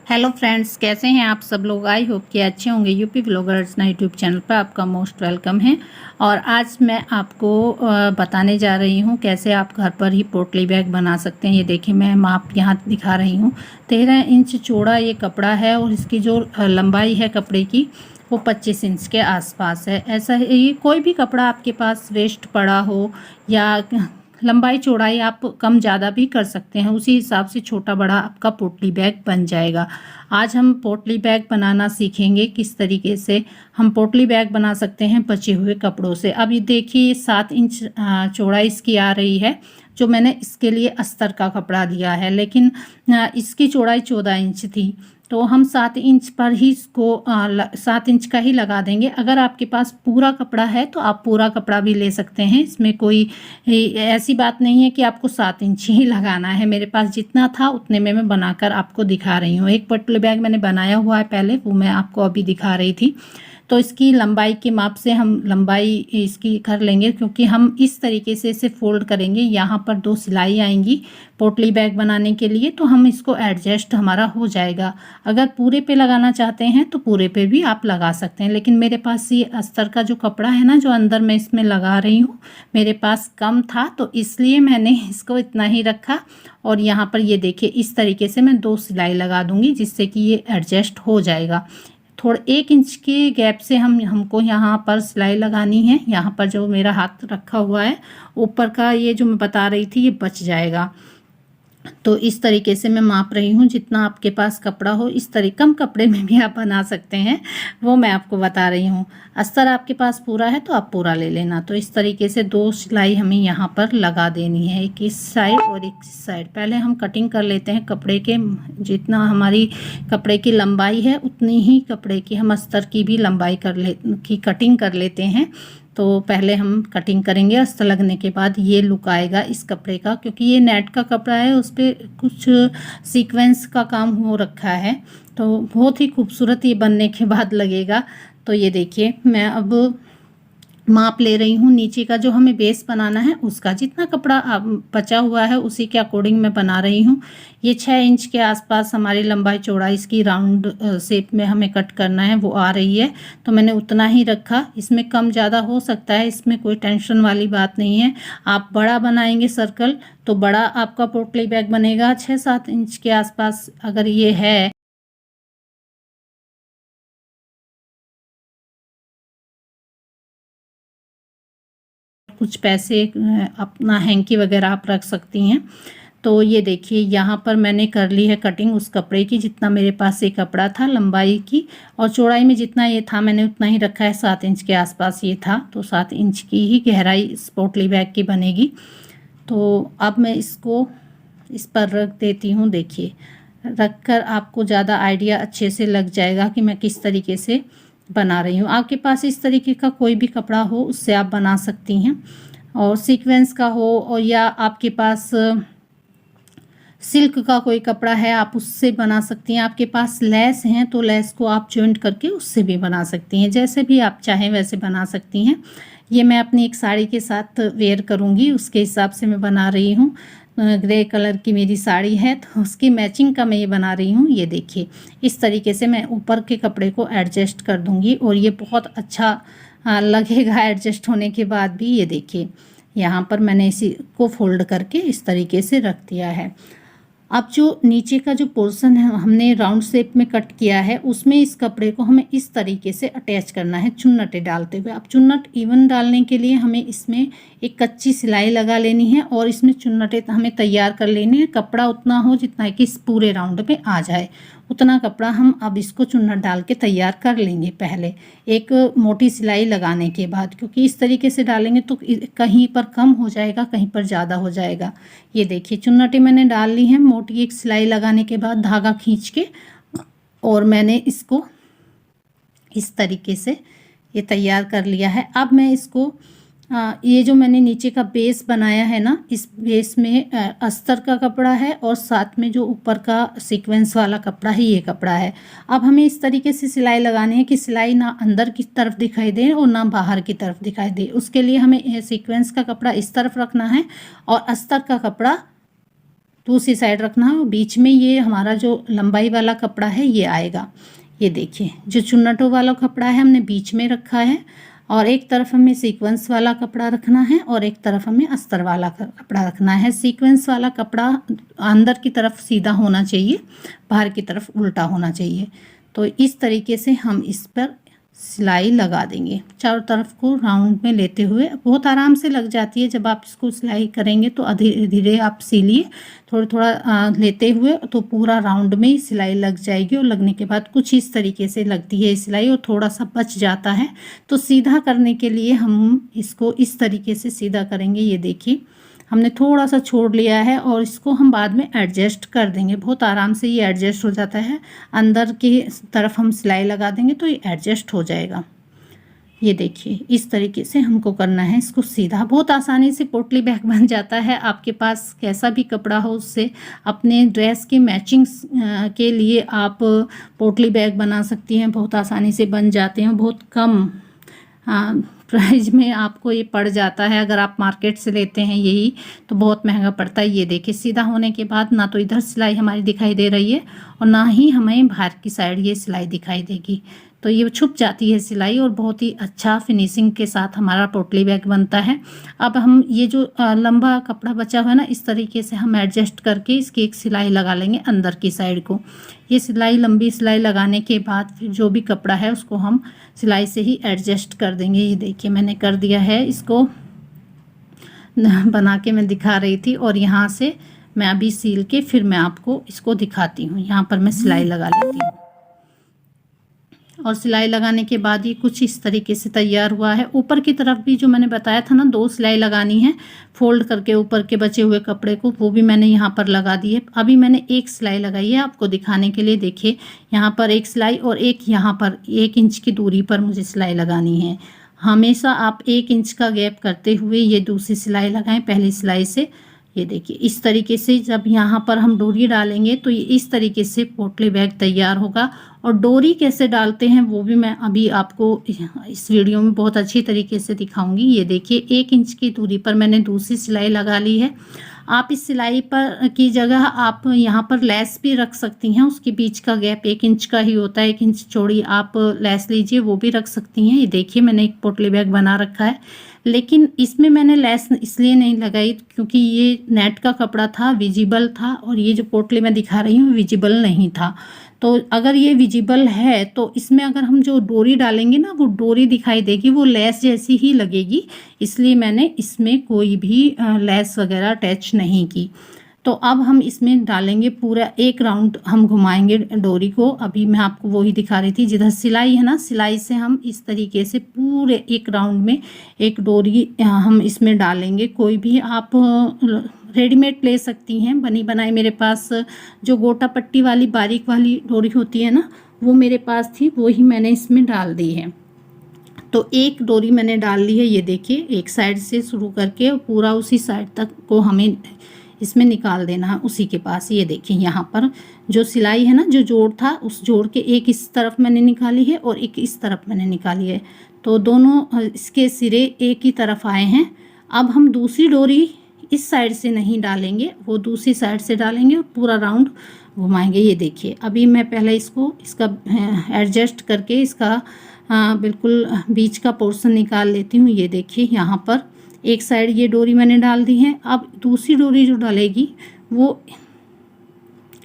Hello friends, कैसे हैं आप सब लोग। आई होप कि अच्छे होंगे। यूपी व्लॉगर्स ना यूट्यूब चैनल पर आपका मोस्ट वेलकम है। और आज मैं आपको बताने जा रही हूँ कैसे आप घर पर ही पोटली बैग बना सकते हैं। ये देखिए, मैं माप यहाँ दिखा रही हूँ। 13 इंच चौड़ा ये कपड़ा है और इसकी जो लंबाई है कपड़े की वो 25 इंच के आसपास है। ऐसा ही कोई भी कपड़ा आपके पास वेस्ट पड़ा हो या लंबाई चौड़ाई आप कम ज़्यादा भी कर सकते हैं, उसी हिसाब से छोटा बड़ा आपका पोटली बैग बन जाएगा। आज हम पोटली बैग बनाना सीखेंगे किस तरीके से हम पोटली बैग बना सकते हैं बचे हुए कपड़ों से। अब ये देखिए 7 इंच चौड़ाई इसकी आ रही है, जो मैंने इसके लिए अस्तर का कपड़ा लिया है, लेकिन इसकी चौड़ाई 14 इंच थी, तो हम 7 इंच पर ही इसको 7 इंच का ही लगा देंगे। अगर आपके पास पूरा कपड़ा है तो आप पूरा कपड़ा भी ले सकते हैं, इसमें कोई ऐसी बात नहीं है कि आपको 7 इंच ही लगाना है। मेरे पास जितना था उतने में मैं बनाकर आपको दिखा रही हूँ। एक पोटली बैग मैंने बनाया हुआ है पहले, वो मैं आपको अभी दिखा रही थी। तो इसकी लंबाई के माप से हम लंबाई इसकी कर लेंगे, क्योंकि हम इस तरीके से इसे फोल्ड करेंगे। यहाँ पर 2 सिलाई आएंगी पोटली बैग बनाने के लिए, तो हम इसको एडजस्ट हमारा हो जाएगा। अगर पूरे पे लगाना चाहते हैं तो पूरे पे भी आप लगा सकते हैं, लेकिन मेरे पास ये अस्तर का जो कपड़ा है ना, जो अंदर मैं इसमें लगा रही हूँ, मेरे पास कम था, तो इसलिए मैंने इसको इतना ही रखा। और यहाँ पर ये देखिए, इस तरीके से मैं 2 सिलाई लगा दूंगी, जिससे कि ये एडजस्ट हो जाएगा। थोड़ा 1 इंच के गैप से हमको यहाँ पर सिलाई लगानी है। यहाँ पर जो मेरा हाथ रखा हुआ है ऊपर का, ये जो मैं बता रही थी, ये बच जाएगा। तो इस तरीके से मैं माप रही हूँ। जितना आपके पास कपड़ा हो, इस तरीके कम कपड़े में भी आप बना सकते हैं, वो मैं आपको बता रही हूँ। अस्तर आपके पास पूरा है तो आप पूरा ले लेना। तो इस तरीके से 2 सिलाई हमें यहाँ पर लगा देनी है, एक इस साइड और एक इस साइड। पहले हम कटिंग कर लेते हैं कपड़े के। जितना हमारी कपड़े की लंबाई है उतनी ही कपड़े की हम अस्तर की भी लंबाई की कटिंग कर लेते हैं। तो पहले हम कटिंग करेंगे, अस्तर लगने के बाद ये लुक आएगा इस कपड़े का, क्योंकि ये नेट का कपड़ा है, उस पर कुछ सीक्वेंस का काम हो रखा है, तो बहुत ही खूबसूरत ये बनने के बाद लगेगा। तो ये देखिए, मैं अब माप ले रही हूँ। नीचे का जो हमें बेस बनाना है उसका जितना कपड़ा बचा हुआ है उसी के अकॉर्डिंग मैं बना रही हूँ। ये 6 इंच के आसपास हमारी लंबाई चौड़ाई इसकी राउंड शेप में हमें कट करना है, वो आ रही है, तो मैंने उतना ही रखा। इसमें कम ज़्यादा हो सकता है, इसमें कोई टेंशन वाली बात नहीं है। आप बड़ा बनाएंगे सर्कल तो बड़ा आपका पोटली बैग बनेगा। 6-7 इंच के आसपास अगर ये है, कुछ पैसे अपना हैंकी वगैरह आप रख सकती हैं। तो ये देखिए, यहाँ पर मैंने कर ली है कटिंग उस कपड़े की, जितना मेरे पास ये कपड़ा था लंबाई की, और चौड़ाई में जितना ये था मैंने उतना ही रखा है। 7 इंच के आसपास ये था, तो 7 इंच की ही गहराई इस पोटली बैग की बनेगी। तो अब मैं इसको इस पर रख देती हूँ। देखिए, रख कर आपको ज़्यादा आइडिया अच्छे से लग जाएगा कि मैं किस तरीके से बना रही हूँ। आपके पास इस तरीके का कोई भी कपड़ा हो उससे आप बना सकती हैं, और सीक्वेंस का हो, और या आपके पास सिल्क का कोई कपड़ा है आप उससे बना सकती हैं। आपके पास लेस हैं तो लेस को आप जॉइंट करके उससे भी बना सकती हैं। जैसे भी आप चाहें वैसे बना सकती हैं। ये मैं अपनी एक साड़ी के साथ वेयर करूँगी, उसके हिसाब से मैं बना रही हूँ। ग्रे कलर की मेरी साड़ी है तो उसकी मैचिंग का मैं ये बना रही हूँ। ये देखिए, इस तरीके से मैं ऊपर के कपड़े को एडजस्ट कर दूँगी, और ये बहुत अच्छा लगेगा एडजस्ट होने के बाद भी। ये देखिए, यहाँ पर मैंने इसी को फोल्ड करके इस तरीके से रख दिया है। अब जो नीचे का जो पोर्शन है हमने राउंड शेप में कट किया है, उसमें इस कपड़े को हमें इस तरीके से अटैच करना है चुन्नटें डालते हुए। अब चुन्नट इवन डालने के लिए हमें इसमें एक कच्ची सिलाई लगा लेनी है, और इसमें चुन्नटें हमें तैयार कर लेनी है। कपड़ा उतना हो जितना कि इस पूरे राउंड में आ जाए, उतना कपड़ा हम अब इसको चुन्नट डाल के तैयार कर लेंगे पहले, एक मोटी सिलाई लगाने के बाद, क्योंकि इस तरीके से डालेंगे तो कहीं पर कम हो जाएगा, कहीं पर ज़्यादा हो जाएगा। ये देखिए, चुन्नटें मैंने डाल ली हैं मोटी एक सिलाई लगाने के बाद धागा खींच के, और मैंने इसको इस तरीके से ये तैयार कर लिया है। अब मैं इसको ये जो मैंने नीचे का बेस बनाया है ना, इस बेस में अस्तर का कपड़ा है, और साथ में जो ऊपर का सीक्वेंस वाला कपड़ा है ये कपड़ा है। अब हमें इस तरीके से सिलाई लगानी है कि सिलाई ना अंदर की तरफ दिखाई दे और ना बाहर की तरफ दिखाई दे। उसके लिए हमें सीक्वेंस का कपड़ा इस तरफ रखना है और अस्तर का कपड़ा दूसरी साइड रखना है और बीच में ये हमारा जो लंबाई वाला कपड़ा है ये आएगा। ये देखिए जो चुन्नटों वाला कपड़ा है हमने बीच में रखा है और एक तरफ हमें सीक्वेंस वाला कपड़ा रखना है और एक तरफ हमें अस्तर वाला कपड़ा रखना है। सीक्वेंस वाला कपड़ा अंदर की तरफ सीधा होना चाहिए, बाहर की तरफ उल्टा होना चाहिए। तो इस तरीके से हम इस पर सिलाई लगा देंगे, चारों तरफ को राउंड में लेते हुए। बहुत आराम से लग जाती है, जब आप इसको सिलाई करेंगे तो धीरे धीरे आप सिलिए, थोड़ा थोड़ा लेते हुए, तो पूरा राउंड में ही सिलाई लग जाएगी। और लगने के बाद कुछ इस तरीके से लगती है सिलाई और थोड़ा सा बच जाता है, तो सीधा करने के लिए हम इसको इस तरीके से सीधा करेंगे। ये देखिए हमने थोड़ा सा छोड़ लिया है और इसको हम बाद में एडजस्ट कर देंगे। बहुत आराम से ये एडजस्ट हो जाता है, अंदर की तरफ हम सिलाई लगा देंगे तो ये एडजस्ट हो जाएगा। ये देखिए इस तरीके से हमको करना है इसको सीधा। बहुत आसानी से पोटली बैग बन जाता है। आपके पास कैसा भी कपड़ा हो उससे अपने ड्रेस की मैचिंग के लिए आप पोटली बैग बना सकती हैं। बहुत आसानी से बन जाते हैं, बहुत कम प्राइस में आपको ये पड़ जाता है। अगर आप मार्केट से लेते हैं यही तो बहुत महंगा पड़ता है। ये देखिए सीधा होने के बाद ना तो इधर सिलाई हमारी दिखाई दे रही है और ना ही हमें बाहर की साइड ये सिलाई दिखाई देगी, तो ये छुप जाती है सिलाई और बहुत ही अच्छा फिनिशिंग के साथ हमारा पोटली बैग बनता है। अब हम ये जो लंबा कपड़ा बचा हुआ है ना, इस तरीके से हम एडजस्ट करके इसकी एक सिलाई लगा लेंगे अंदर की साइड को। ये सिलाई लंबी सिलाई लगाने के बाद फिर जो भी कपड़ा है उसको हम सिलाई से ही एडजस्ट कर देंगे। ये देखिए मैंने कर दिया है, इसको बना के मैं दिखा रही थी और यहाँ से मैं अभी सील के फिर मैं आपको इसको दिखाती हूँ। यहाँ पर मैं सिलाई लगा लेती हूँ और सिलाई लगाने के बाद ये कुछ इस तरीके से तैयार हुआ है। ऊपर की तरफ भी जो मैंने बताया था ना 2 सिलाई लगानी है फोल्ड करके ऊपर के बचे हुए कपड़े को, वो भी मैंने यहाँ पर लगा दी है। अभी मैंने एक सिलाई लगाई है आपको दिखाने के लिए। देखिए यहाँ पर एक सिलाई और एक यहाँ पर 1 इंच की दूरी पर मुझे सिलाई लगानी है। हमेशा आप 1 इंच का गैप करते हुए ये दूसरी सिलाई लगाएं पहली सिलाई से। ये देखिए इस तरीके से जब यहाँ पर हम डोरी डालेंगे तो ये इस तरीके से पोटली बैग तैयार होगा। और डोरी कैसे डालते हैं वो भी मैं अभी आपको इस वीडियो में बहुत अच्छी तरीके से दिखाऊंगी। ये देखिए 1 इंच की दूरी पर मैंने दूसरी सिलाई लगा ली है। आप इस सिलाई पर की जगह आप यहाँ पर लेस भी रख सकती हैं, उसके बीच का गैप 1 इंच का ही होता है, 1 इंच चौड़ी आप लेस लीजिए, वो भी रख सकती हैं। ये देखिए मैंने एक पोटली बैग बना रखा है, लेकिन इसमें मैंने लेस इसलिए नहीं लगाई क्योंकि ये नेट का कपड़ा था, विजिबल था, और ये जो पोटली मैं दिखा रही हूँ विजिबल नहीं था। तो अगर ये विजिबल है तो इसमें अगर हम जो डोरी डालेंगे ना वो डोरी दिखाई देगी, वो लेस जैसी ही लगेगी, इसलिए मैंने इसमें कोई भी लेस वगैरह अटैच नहीं की। तो अब हम इसमें डालेंगे पूरा 1 राउंड हम घुमाएंगे डोरी को। अभी मैं आपको वही दिखा रही थी, जिधर सिलाई है ना, सिलाई से हम इस तरीके से पूरे 1 राउंड में एक डोरी हम इसमें डालेंगे। कोई भी आप रेडीमेड ले सकती हैं, बनी बनाई। मेरे पास जो गोटा पट्टी वाली बारीक वाली डोरी होती है ना, वो मेरे पास थी, वो ही मैंने इसमें डाल दी है। तो एक डोरी मैंने डाल ली है। ये देखिए एक साइड से शुरू करके पूरा उसी साइड तक को हमें इसमें निकाल देना है, उसी के पास। ये देखिए यहाँ पर जो सिलाई है ना, जो जोड़ था, उस जोड़ के एक इस तरफ मैंने निकाली है और एक इस तरफ मैंने निकाली है, तो दोनों इसके सिरे एक ही तरफ आए हैं। अब हम दूसरी डोरी इस साइड से नहीं डालेंगे, वो दूसरी साइड से डालेंगे और पूरा राउंड घुमाएंगे। ये देखिए अभी मैं पहले इसका एडजस्ट करके इसका बिल्कुल बीच का पोर्शन निकाल लेती हूँ। ये देखिए यहाँ पर एक साइड ये डोरी मैंने डाल दी है। अब दूसरी डोरी जो डलेगी वो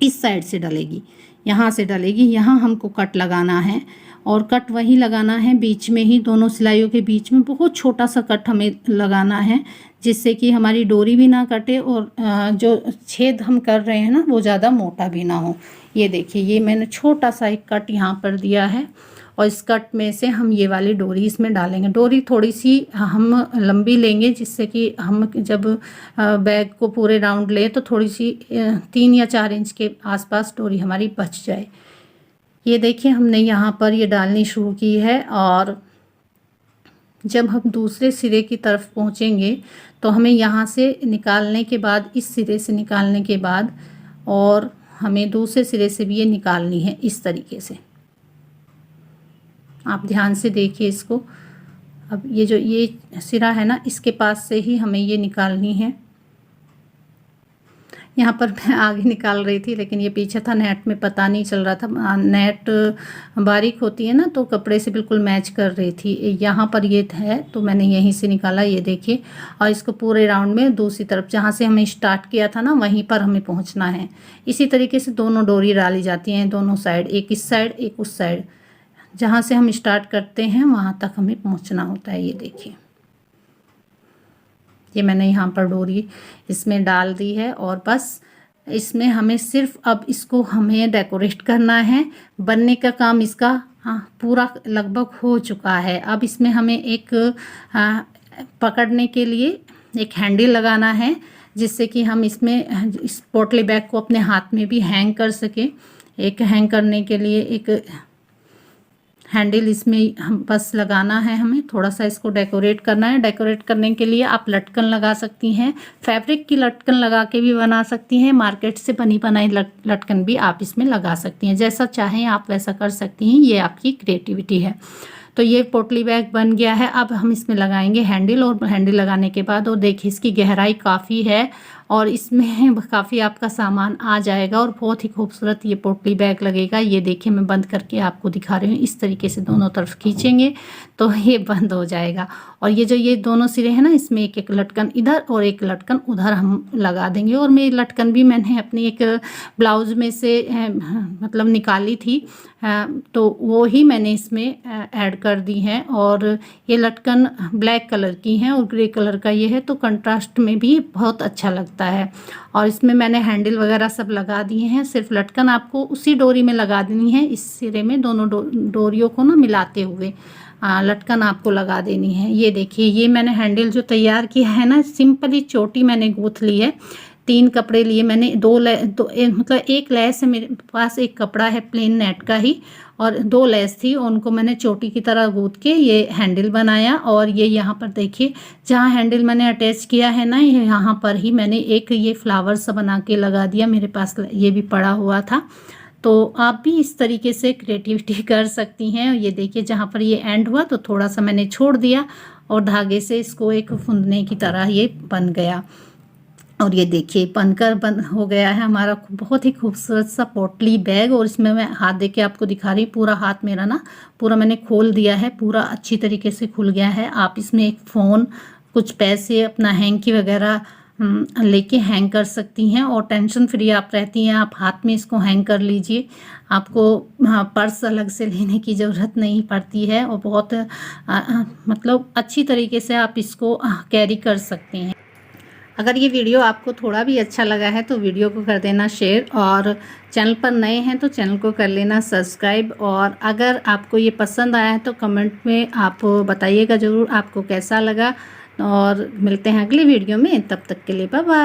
इस साइड से डलेगी, यहाँ से डलेगी। यहाँ हमको कट लगाना है और कट वही लगाना है बीच में ही, दोनों सिलाइयों के बीच में बहुत छोटा सा कट हमें लगाना है, जिससे कि हमारी डोरी भी ना कटे और जो छेद हम कर रहे हैं ना वो ज़्यादा मोटा भी ना हो। ये देखिए ये मैंने छोटा सा एक कट यहाँ पर दिया है और इस कट में से हम ये वाली डोरी इसमें डालेंगे। डोरी थोड़ी सी हम लंबी लेंगे, जिससे कि हम जब बैग को पूरे राउंड लें तो थोड़ी सी 3 या 4 इंच के आसपास डोरी हमारी बच जाए। ये देखिए हमने यहाँ पर ये डालनी शुरू की है और जब हम दूसरे सिरे की तरफ पहुँचेंगे तो हमें यहाँ से निकालने के बाद, इस सिरे से निकालने के बाद, और हमें दूसरे सिरे से भी ये निकालनी है इस तरीके से। आप ध्यान से देखिए इसको। अब ये जो ये सिरा है ना, इसके पास से ही हमें ये निकालनी है। यहाँ पर मैं आगे निकाल रही थी, लेकिन ये पीछे था, नेट में पता नहीं चल रहा था। नेट बारीक होती है ना, तो कपड़े से बिल्कुल मैच कर रही थी। यहाँ पर ये है तो मैंने यहीं से निकाला, ये देखिए। और इसको पूरे राउंड में दूसरी तरफ जहाँ से हमें स्टार्ट किया था ना, वहीं पर हमें पहुँचना है। इसी तरीके से दोनों डोरी डाली जाती हैं, दोनों साइड, एक इस साइड एक उस साइड। जहाँ से हम स्टार्ट करते हैं वहाँ तक हमें पहुँचना होता है। ये देखिए, ये मैंने यहाँ पर डोरी इसमें डाल दी है और बस इसमें हमें सिर्फ अब इसको हमें डेकोरेट करना है। बनने का काम इसका पूरा लगभग हो चुका है। अब इसमें हमें एक पकड़ने के लिए एक हैंडल लगाना है, जिससे कि हम इसमें इस पोटली बैग को अपने हाथ में भी हैंग कर सके। एक हैंग करने के लिए एक हैंडल इसमें हम बस लगाना है, हमें थोड़ा सा इसको डेकोरेट करना है। डेकोरेट करने के लिए आप लटकन लगा सकती हैं, फैब्रिक की लटकन लगा के भी बना सकती हैं, मार्केट से बनी बनाई लटकन भी आप इसमें लगा सकती हैं। जैसा चाहें आप वैसा कर सकती हैं, ये आपकी क्रिएटिविटी है। तो ये पोटली बैग बन गया है। अब हम इसमें लगाएंगे हैंडल, और हैंडल लगाने के बाद, और देखिए इसकी गहराई काफ़ी है और इसमें काफ़ी आपका सामान आ जाएगा और बहुत ही खूबसूरत ये पोटली बैग लगेगा। ये देखिए, मैं बंद करके आपको दिखा रही हूँ। इस तरीके से दोनों तरफ खींचेंगे तो ये बंद हो जाएगा। और ये जो ये दोनों सिरे हैं ना, इसमें एक एक लटकन इधर और एक लटकन उधर हम लगा देंगे। और मेरी लटकन भी मैंने अपनी एक ब्लाउज़ में से मतलब निकाली थी, तो वो ही मैंने इसमें ऐड कर दी है। और ये लटकन ब्लैक कलर की हैं और ग्रे कलर का ये है, तो कंट्रास्ट में भी बहुत अच्छा लगता है। और इसमें मैंने हैंडल वगैरह सब लगा दिए हैं। सिर्फ लटकन आपको उसी डोरी में लगा देनी है, इस सिरे में दोनों डोरियों को ना मिलाते हुए लटकन आपको लगा देनी है। ये देखिए, ये मैंने हैंडल जो तैयार किया है ना, सिंपली चोटी मैंने गूँथ ली है। 3 कपड़े लिए मैंने, मतलब एक लैस है मेरे पास, एक कपड़ा है प्लेन नेट का ही, और 2 लैस थी, उनको मैंने चोटी की तरह गूँथ के ये हैंडल बनाया। और ये यहाँ पर देखिए, जहाँ हैंडल मैंने अटैच किया है ना, यहाँ पर ही मैंने एक ये फ्लावर सा बना के लगा दिया। मेरे पास ये भी पड़ा हुआ था, तो आप भी इस तरीके से क्रिएटिविटी कर सकती हैं। ये देखिए, जहाँ पर ये एंड हुआ तो थोड़ा सा मैंने छोड़ दिया और धागे से इसको एक फुंदने की तरह ये बन गया। और ये देखिए, बनकर बन हो गया है हमारा बहुत ही खूबसूरत सा पोटली बैग। और इसमें मैं हाथ दे के आपको दिखा रही हूँ, पूरा हाथ मेरा ना पूरा मैंने खोल दिया है, पूरा अच्छी तरीके से खुल गया है। आप इसमें एक फ़ोन, कुछ पैसे, अपना हैंकी वगैरह लेके हैंग कर सकती हैं और टेंशन फ्री आप रहती हैं। आप हाथ में इसको हैंग कर लीजिए, आपको पर्स अलग से लेने की ज़रूरत नहीं पड़ती है। और बहुत मतलब अच्छी तरीके से आप इसको कैरी कर सकती हैं। अगर ये वीडियो आपको थोड़ा भी अच्छा लगा है तो वीडियो को कर देना शेयर, और चैनल पर नए हैं तो चैनल को कर लेना सब्सक्राइब। और अगर आपको ये पसंद आया है तो कमेंट में आप बताइएगा ज़रूर आपको कैसा लगा। और मिलते हैं अगली वीडियो में, तब तक के लिए बाय बाय।